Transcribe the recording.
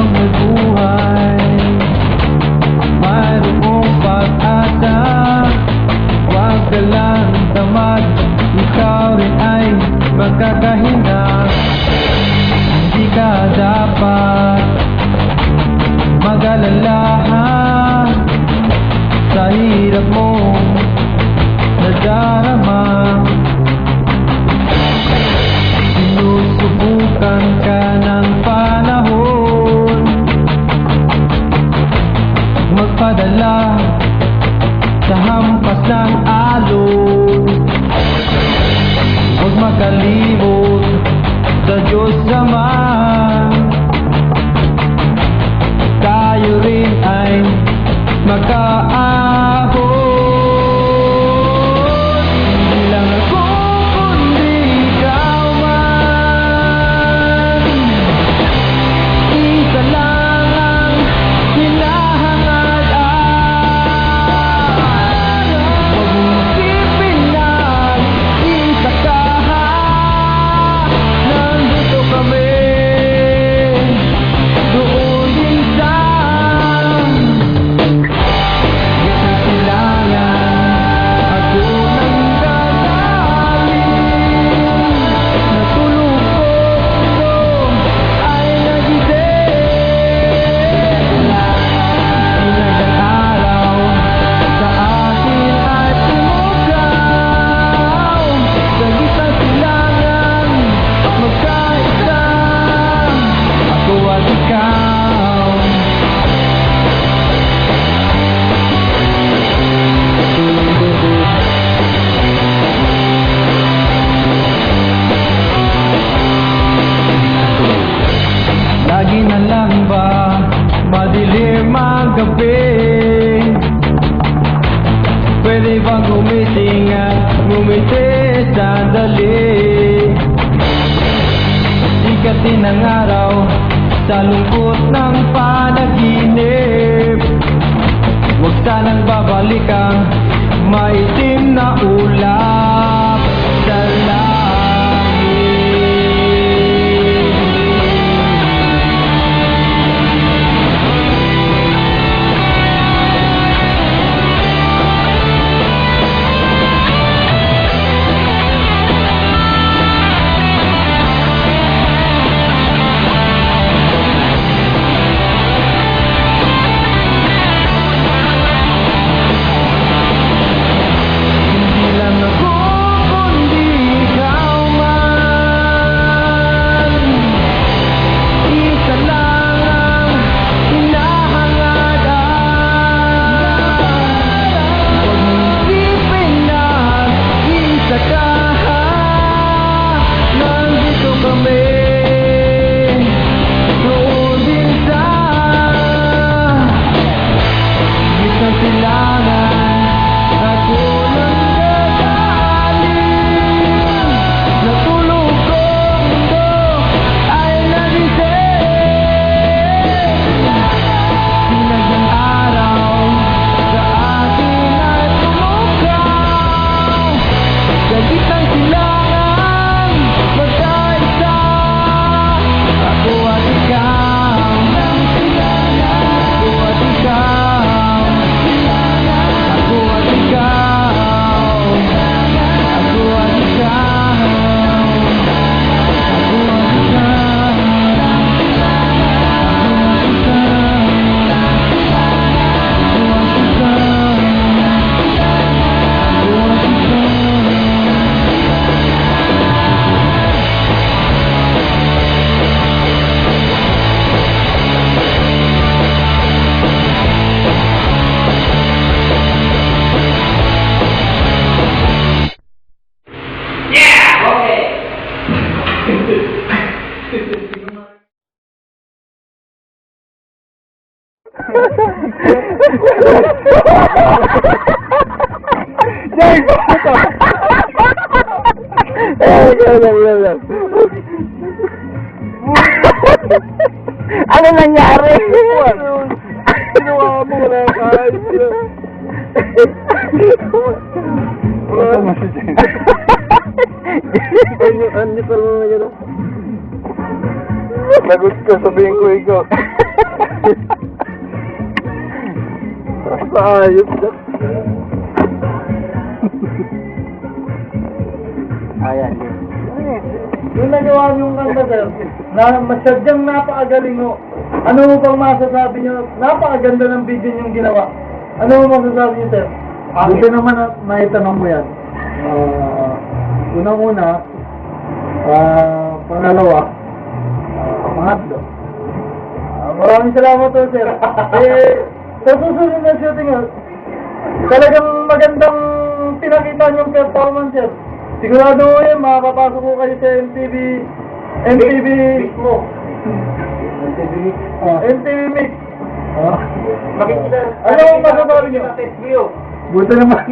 habang may buhay, mayroong pag-asa. Huwag ka lang tamad, ikaw rin ay magkakahinga. Hindi ka dapat mag-alala sa hirap mong nadarama. Sinusubukan ka ng panahon magpadala sa hampas ng alon. Huwag makalimot sa Diyos Ama, tayo rin ay makaahon. Hindi lang ako kundi ikaw man, isa lang ang hinahangad. Huwag mong isipin na isa ka, nandito kami, doon din sa lagi na lang ba madilim ang gabi? Pwede bang gumising at ngumiti sandali? Sikat din ang araw sa lungkot ng panaginip. Huwag sanang babalik ang maitim na ulap sa langit. Ano nangyari? Ginawa mo na kahit. Wala na si Jen. Ano pala na gano'n? Lagot ko, sabihin ko ikaw. Ayos na. Ayan, Yung nagawa niyong kanta, sir, na masyadong napakagaling mo. Ano mo pang masasabi niyo? Napakaganda ng video niyong ginawa. Ano mo masasabi niyo, sir? Buti naman na naitanong mo yan. Unang-una, pangalawa, pangatlo. Maraming salamat po, sir. Sa susunod na shooting, talagang magandang pinakita niyong performance, sir. Sigurado ko yun, makapapasok ko kayo sa MTV mo. MTV Mix. Makikita. Ano ang masasabi niyo? Buti naman.